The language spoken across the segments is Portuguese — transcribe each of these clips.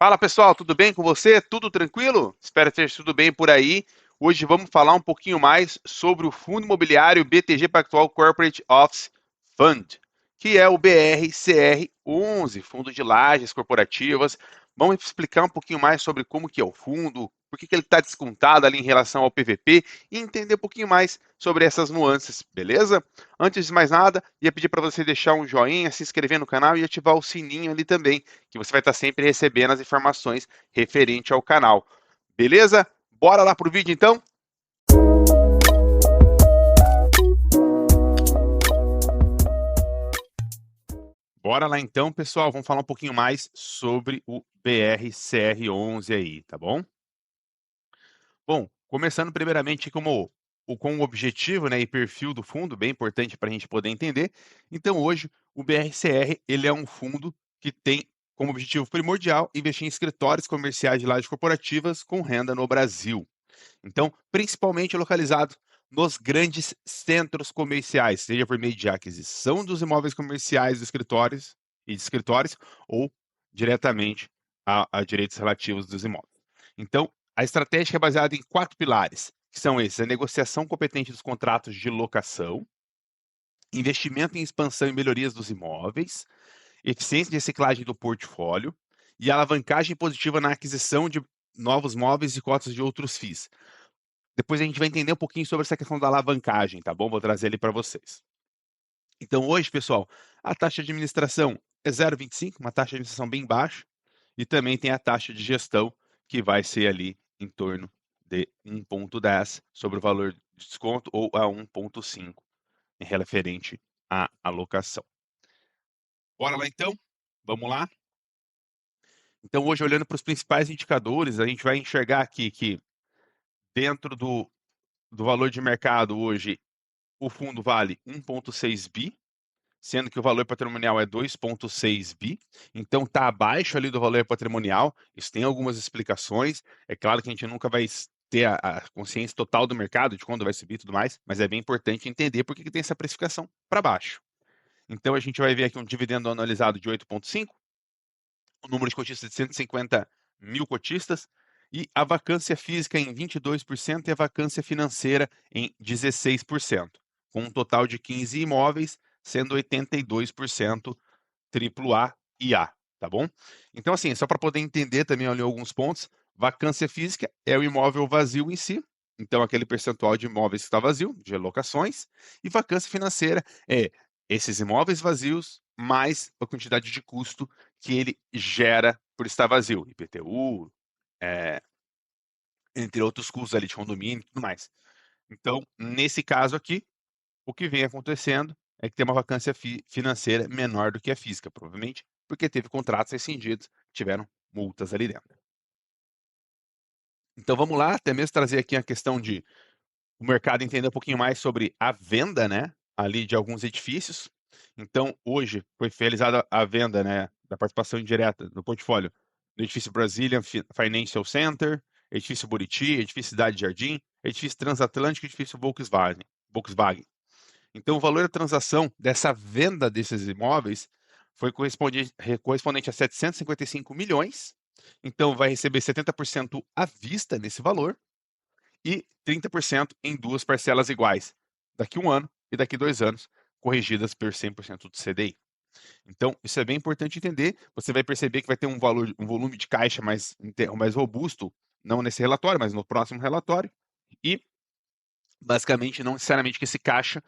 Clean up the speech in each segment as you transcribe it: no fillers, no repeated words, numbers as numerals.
Fala pessoal, tudo bem com você? Tudo tranquilo? Espero que esteja tudo bem por aí. Hoje vamos falar um pouquinho mais sobre o Fundo Imobiliário BTG Pactual Corporate Office Fund, que é o BRCR11, Fundo de Lajes Corporativas. Vamos explicar um pouquinho mais sobre como que é o fundo, por que ele está descontado ali em relação ao PVP e entender um pouquinho mais sobre essas nuances, beleza? Antes de mais nada, ia pedir para você deixar um joinha, se inscrever no canal e ativar o sininho ali também, que você vai estar sempre recebendo as informações referente ao canal. Beleza? Bora lá pro vídeo então? Bora lá então, pessoal. Vamos falar um pouquinho mais sobre o BRCR11 aí, tá bom? Bom, começando primeiramente com o objetivo, né, e perfil do fundo, bem importante para a gente poder entender. Então, hoje, o BRCR ele é um fundo que tem como objetivo primordial investir em escritórios comerciais de lajes corporativas com renda no Brasil. Então, principalmente localizado nos grandes centros comerciais, seja por meio de aquisição dos imóveis comerciais de escritórios ou diretamente a direitos relativos dos imóveis. Então, a estratégia é baseada em 4 pilares, que são esses: a negociação competente dos contratos de locação, investimento em expansão e melhorias dos imóveis, eficiência de reciclagem do portfólio e alavancagem positiva na aquisição de novos móveis e cotas de outros FIIs. Depois a gente vai entender um pouquinho sobre essa questão da alavancagem, tá bom? Vou trazer ele para vocês. Então, hoje, pessoal, a taxa de administração é 0,25, uma taxa de administração bem baixa, e também tem a taxa de gestão, que vai ser ali em torno de 1,10 sobre o valor de desconto ou a 1,5 em referente à alocação. Bora lá então? Vamos lá? Então, hoje, olhando para os principais indicadores, a gente vai enxergar aqui que dentro do valor de mercado hoje, o fundo vale 1,6 bi, sendo que o valor patrimonial é 2,6 bi, então está abaixo ali do valor patrimonial. Isso tem algumas explicações. É claro que a gente nunca vai ter a consciência total do mercado, de quando vai subir e tudo mais, mas é bem importante entender por que tem essa precificação para baixo. Então a gente vai ver aqui um dividendo anualizado de 8,5, o número de cotistas de 150 mil cotistas, e a vacância física em 22% e a vacância financeira em 16%, com um total de 15 imóveis, sendo 82% AAA e A, tá bom? Então, assim, só para poder entender também ali alguns pontos, vacância física é o imóvel vazio em si, então aquele percentual de imóveis que está vazio, de locações, e vacância financeira é esses imóveis vazios mais a quantidade de custo que ele gera por estar vazio, IPTU, entre outros custos ali de condomínio e tudo mais. Então, nesse caso aqui, o que vem acontecendo é que tem uma vacância financeira menor do que a física, provavelmente porque teve contratos rescindidos, tiveram multas ali dentro. Então vamos lá, até mesmo trazer aqui a questão de o mercado entender um pouquinho mais sobre a venda, né, ali de alguns edifícios. Então hoje foi realizada a venda, né, da participação indireta no portfólio do edifício Brazilian Financial Center, edifício Buriti, edifício Cidade Jardim, edifício Transatlântico e edifício Volkswagen. Então, o valor da transação dessa venda desses imóveis foi correspondente a 755 milhões. Então, vai receber 70% à vista nesse valor e 30% em duas parcelas iguais, daqui 1 ano e daqui 2 anos, corrigidas por 100% do CDI. Então, isso é bem importante entender. Você vai perceber que vai ter um volume de caixa mais robusto, não nesse relatório, mas no próximo relatório. E basicamente, não necessariamente que esse caixa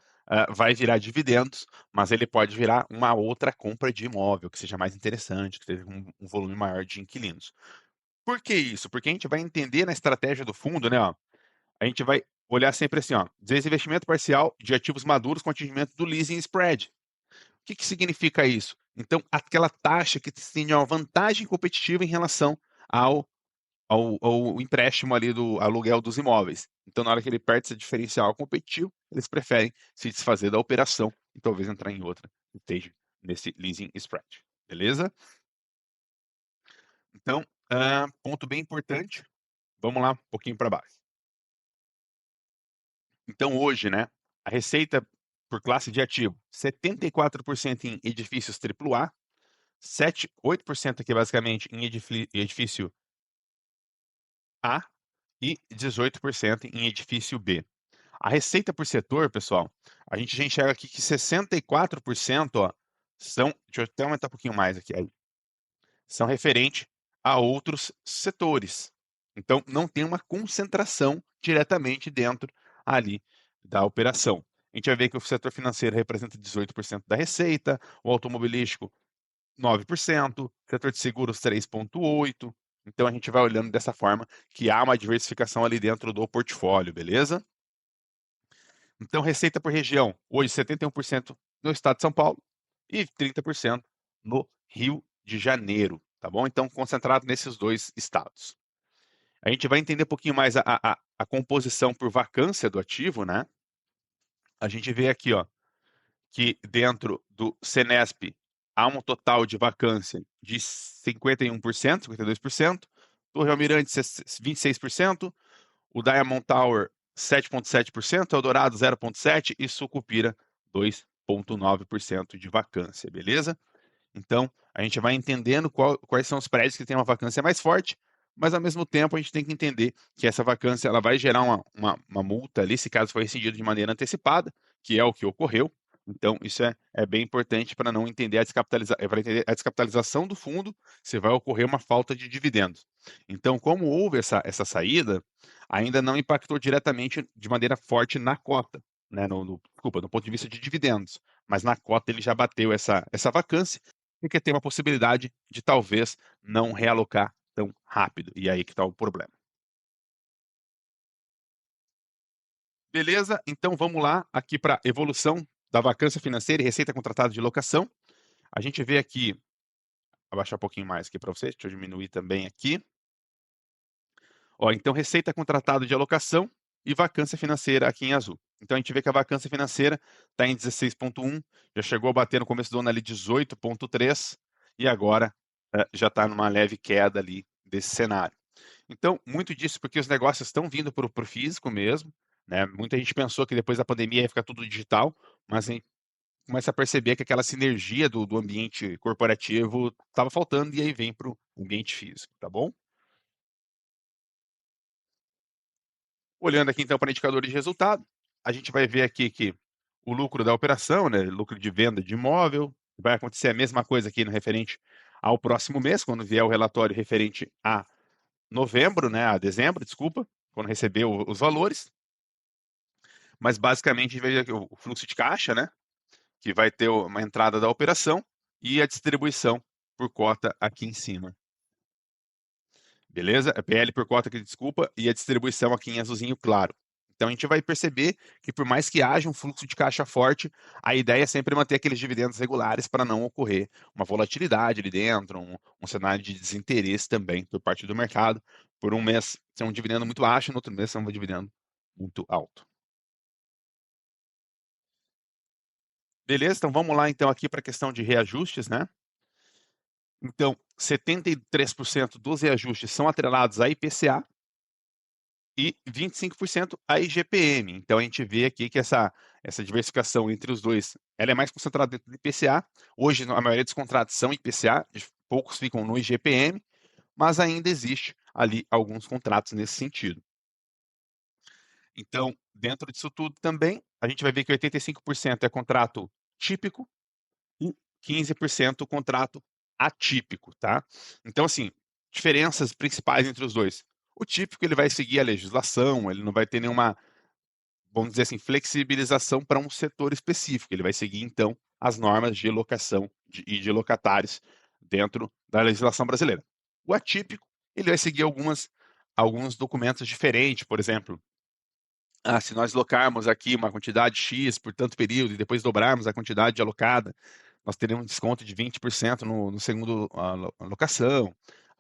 vai virar dividendos, mas ele pode virar uma outra compra de imóvel que seja mais interessante, que tenha um volume maior de inquilinos. Por que isso? Porque a gente vai entender na estratégia do fundo, né? Ó, a gente vai olhar sempre assim, ó, desinvestimento parcial de ativos maduros com atingimento do leasing spread. O que significa isso? Então, aquela taxa que tem uma vantagem competitiva em relação ao empréstimo ali do aluguel dos imóveis. Então, na hora que ele perde esse diferencial competitivo, eles preferem se desfazer da operação e talvez entrar em outra que esteja nesse leasing spread. Beleza? Então, ponto bem importante. Vamos lá um pouquinho para baixo. Então, hoje, né, a receita por classe de ativo, 74% em edifícios AAA, 8% aqui basicamente em edifício A e 18% em edifício B. A receita por setor, pessoal, a gente já enxerga aqui que 64%, ó, deixa eu até aumentar um pouquinho mais aqui, aí, são referente a outros setores. Então, não tem uma concentração diretamente dentro ali da operação. A gente vai ver que o setor financeiro representa 18% da receita, o automobilístico 9%, setor de seguros 3,8%. Então, a gente vai olhando dessa forma que há uma diversificação ali dentro do portfólio, beleza? Então, receita por região, hoje 71% no estado de São Paulo e 30% no Rio de Janeiro, tá bom? Então, concentrado nesses dois estados. A gente vai entender um pouquinho mais a composição por vacância do ativo, né? A gente vê aqui, ó, que dentro do Senesp há um total de vacância de 51%, 52%, Torre Almirante 26%, o Diamond Tower 7,7%, Eldorado 0,7% e Sucupira 2,9% de vacância, beleza? Então, a gente vai entendendo quais são os prédios que têm uma vacância mais forte, mas ao mesmo tempo a gente tem que entender que essa vacância ela vai gerar uma multa ali, se caso for rescindido de maneira antecipada, que é o que ocorreu. Então, isso é bem importante para não entender para entender a descapitalização do fundo, se vai ocorrer uma falta de dividendos. Então, como houve essa saída, ainda não impactou diretamente de maneira forte na cota, né, desculpa, no ponto de vista de dividendos, mas na cota ele já bateu essa vacância, porque tem uma possibilidade de talvez não realocar tão rápido. E aí que está o problema. Beleza? Então vamos lá aqui para evolução da vacância financeira e receita contratada de locação. A gente vê aqui, abaixar um pouquinho mais aqui para vocês, deixa eu diminuir também aqui. Ó, então receita contratada de alocação e vacância financeira aqui em azul. Então a gente vê que a vacância financeira está em 16,1, já chegou a bater no começo do ano ali 18,3 e agora já está numa leve queda ali desse cenário. Então, muito disso porque os negócios estão vindo para o físico mesmo, né? Muita gente pensou que depois da pandemia ia ficar tudo digital, mas a gente começa a perceber que aquela sinergia do ambiente corporativo estava faltando e aí vem para o ambiente físico, tá bom? Olhando aqui então para indicadores de resultado, a gente vai ver aqui que o lucro da operação, né, lucro de venda de imóvel, vai acontecer a mesma coisa aqui no referente ao próximo mês, quando vier o relatório referente a novembro, né, a dezembro, desculpa, quando receber os valores. Mas basicamente a gente vê aqui o fluxo de caixa, né, que vai ter uma entrada da operação e a distribuição por cota aqui em cima. Beleza? É PL por cota aqui, desculpa, e a distribuição aqui em azulzinho claro. Então a gente vai perceber que por mais que haja um fluxo de caixa forte, a ideia é sempre manter aqueles dividendos regulares para não ocorrer uma volatilidade ali dentro, um cenário de desinteresse também por parte do mercado. Por um mês ser um dividendo muito baixo, no outro mês ser um dividendo muito alto. Beleza? Então vamos lá então aqui para a questão de reajustes, né? Então, 73% dos reajustes são atrelados a IPCA, e 25% a IGPM. Então a gente vê aqui que essa diversificação entre os dois, ela é mais concentrada dentro do IPCA. Hoje a maioria dos contratos são IPCA, poucos ficam no IGPM, mas ainda existe ali alguns contratos nesse sentido. Então, dentro disso tudo também, a gente vai ver que 85% é contrato típico e 15% contrato atípico, tá? Então, assim, diferenças principais entre os dois. O típico ele vai seguir a legislação, ele não vai ter nenhuma, vamos dizer assim, flexibilização para um setor específico. Ele vai seguir, então, as normas de locação e de locatários dentro da legislação brasileira. O atípico, ele vai seguir alguns documentos diferentes, por exemplo, se nós locarmos aqui uma quantidade X por tanto período e depois dobrarmos a quantidade alocada, nós teremos um desconto de 20% no segundo locação.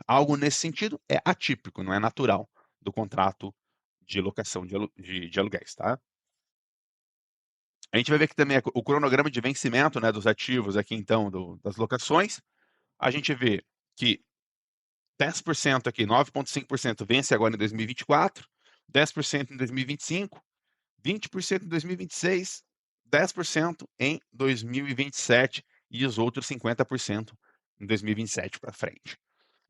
Algo nesse sentido é atípico, não é natural do contrato de locação de aluguéis, tá? A gente vai ver que também o cronograma de vencimento, né, dos ativos aqui, então, das locações. A gente vê que 10% aqui, 9,5% vence agora em 2024, 10% em 2025, 20% em 2026, 10% em 2027 e os outros 50% em 2027 para frente.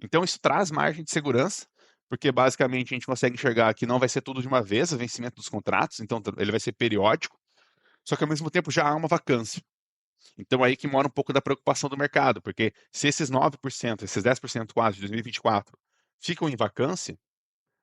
Então isso traz margem de segurança, porque basicamente a gente consegue enxergar que não vai ser tudo de uma vez, o vencimento dos contratos, então ele vai ser periódico, só que ao mesmo tempo já há uma vacância. Então aí que mora um pouco da preocupação do mercado, porque se esses 9%, esses 10% quase de 2024 ficam em vacância,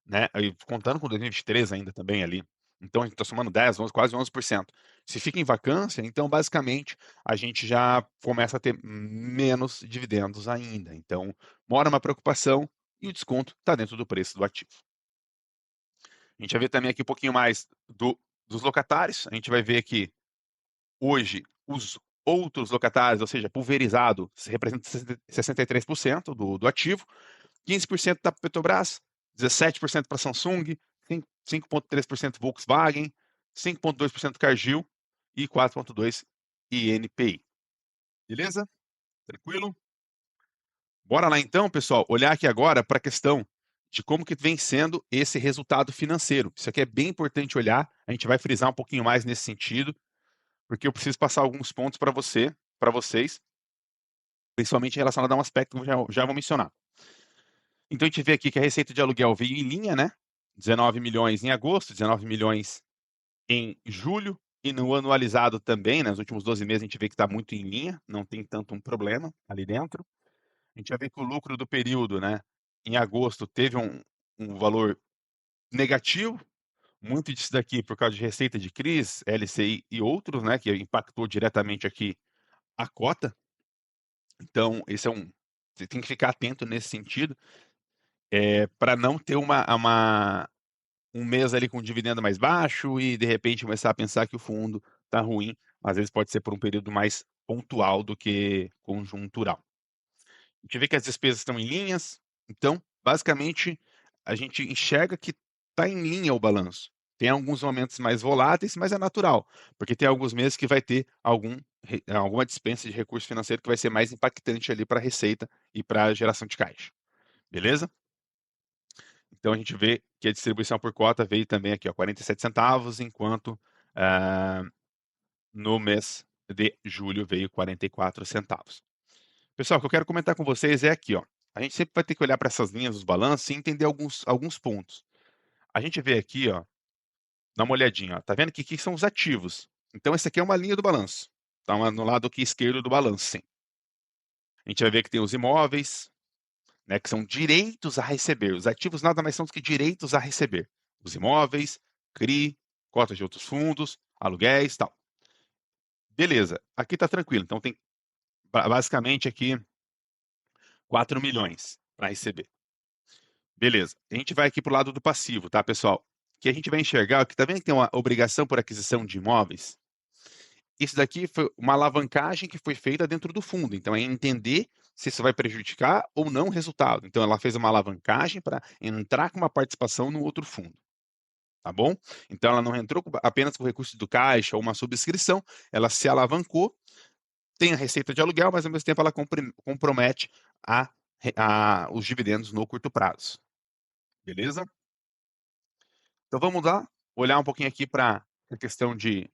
né, aí contando com 2023 ainda também ali, então a gente está somando 10, 11, quase 11%. Se fica em vacância, então basicamente a gente já começa a ter menos dividendos ainda. Então mora uma preocupação e o desconto está dentro do preço do ativo. A gente vai ver também aqui um pouquinho mais dos locatários. A gente vai ver que hoje os outros locatários, ou seja, pulverizado, representa 63% do ativo, 15% da Petrobras, 17% para Samsung, 5,3% Volkswagen, 5,2% Cargill e 4,2% INPI. Beleza? Tranquilo? Bora lá então, pessoal, olhar aqui agora para a questão de como que vem sendo esse resultado financeiro. Isso aqui é bem importante olhar, a gente vai frisar um pouquinho mais nesse sentido, porque eu preciso passar alguns pontos para vocês, principalmente relacionado a um aspecto que eu já vou mencionar. Então a gente vê aqui que a receita de aluguel veio em linha, né? 19 milhões em agosto, 19 milhões em julho, e no anualizado também, né, nos últimos 12 meses a gente vê que está muito em linha, não tem tanto um problema ali dentro. A gente vai ver que o lucro do período, né, em agosto teve um valor negativo, muito disso daqui por causa de receita de CRIs, LCI e outros, né, que impactou diretamente aqui a cota. Então, esse é você tem que ficar atento nesse sentido, para não ter um mês ali com um dividendo mais baixo e de repente começar a pensar que o fundo está ruim. Às vezes pode ser por um período mais pontual do que conjuntural. A gente vê que as despesas estão em linhas, então, basicamente, a gente enxerga que está em linha o balanço. Tem alguns momentos mais voláteis, mas é natural, porque tem alguns meses que vai ter alguma dispensa de recurso financeiro que vai ser mais impactante ali para a receita e para a geração de caixa. Beleza? Então a gente vê que a distribuição por cota veio também aqui, ó, 47 centavos, enquanto no mês de julho veio 44 centavos. Pessoal, o que eu quero comentar com vocês é aqui, ó. A gente sempre vai ter que olhar para essas linhas dos balanços e entender alguns pontos. A gente vê aqui, ó, dá uma olhadinha, ó, tá vendo que aqui são os ativos. Então essa aqui é uma linha do balanço. Tá no lado aqui esquerdo do balanço, sim. A gente vai ver que tem os imóveis, né, que são direitos a receber. Os ativos nada mais são do que direitos a receber. Os imóveis, CRI, cotas de outros fundos, aluguéis, tal. Beleza, aqui está tranquilo. Então tem basicamente aqui 4 milhões para receber. Beleza, a gente vai aqui para o lado do passivo, tá, pessoal? Que a gente vai enxergar que também tem uma obrigação por aquisição de imóveis. Isso daqui foi uma alavancagem que foi feita dentro do fundo. Então, é entender se isso vai prejudicar ou não o resultado. Então, ela fez uma alavancagem para entrar com uma participação no outro fundo. Tá bom? Então, ela não entrou apenas com recursos do caixa ou uma subscrição, ela se alavancou, tem a receita de aluguel, mas ao mesmo tempo ela compromete os dividendos no curto prazo. Beleza? Então, vamos lá, olhar um pouquinho aqui para a questão de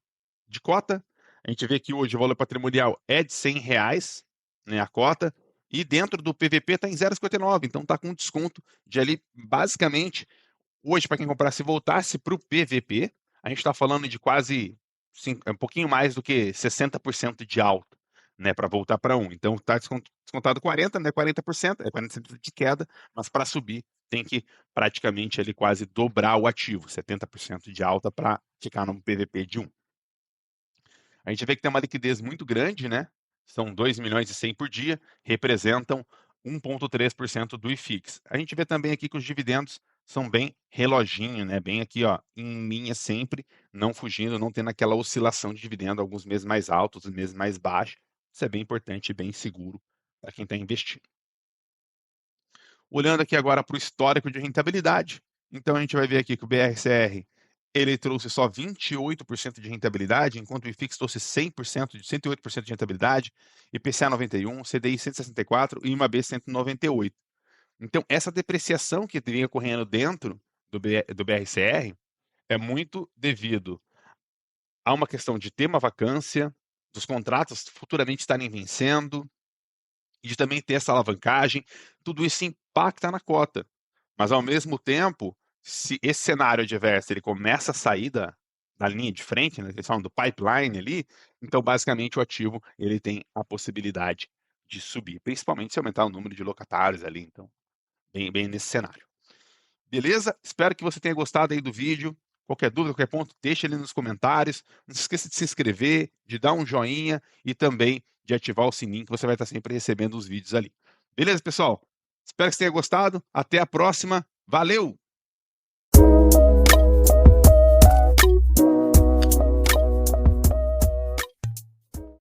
cota. A gente vê que hoje o valor patrimonial é de R$ 100, né, a cota, e dentro do PVP está em 0,59, então está com um desconto de ali, basicamente, hoje, para quem comprar, se voltasse para o PVP, a gente está falando de quase um pouquinho mais do que 60% de alta, né, para voltar para 1. Então está descontado 40, né, 40%, é 40% de queda, mas para subir tem que praticamente ali quase dobrar o ativo, 70% de alta para ficar no PVP de 1. A gente vê que tem uma liquidez muito grande, né? São 2 milhões e 100 por dia, representam 1,3% do IFIX. A gente vê também aqui que os dividendos são bem reloginho, né? Bem aqui, ó, em linha sempre, não fugindo, não tendo aquela oscilação de dividendo, alguns meses mais altos, outros meses mais baixos. Isso é bem importante e bem seguro para quem está investindo. Olhando aqui agora para o histórico de rentabilidade, então a gente vai ver aqui que o BRCR ele trouxe só 28% de rentabilidade, enquanto o IFIX trouxe 100%, 108% de rentabilidade, IPCA 91, CDI 164 e IMAB 198. Então, essa depreciação que vinha ocorrendo dentro do BRCR é muito devido a uma questão de ter uma vacância, dos contratos futuramente estarem vencendo, e de também ter essa alavancagem, tudo isso impacta na cota. Mas, ao mesmo tempo, se esse cenário adverso ele começa a sair da linha de frente, né, eles falam do pipeline ali, então, basicamente, o ativo ele tem a possibilidade de subir, principalmente se aumentar o número de locatários ali, então, bem nesse cenário. Beleza? Espero que você tenha gostado aí do vídeo. Qualquer dúvida, qualquer ponto, deixa ali nos comentários. Não se esqueça de se inscrever, de dar um joinha e também de ativar o sininho, que você vai estar sempre recebendo os vídeos ali. Beleza, pessoal? Espero que você tenha gostado. Até a próxima. Valeu!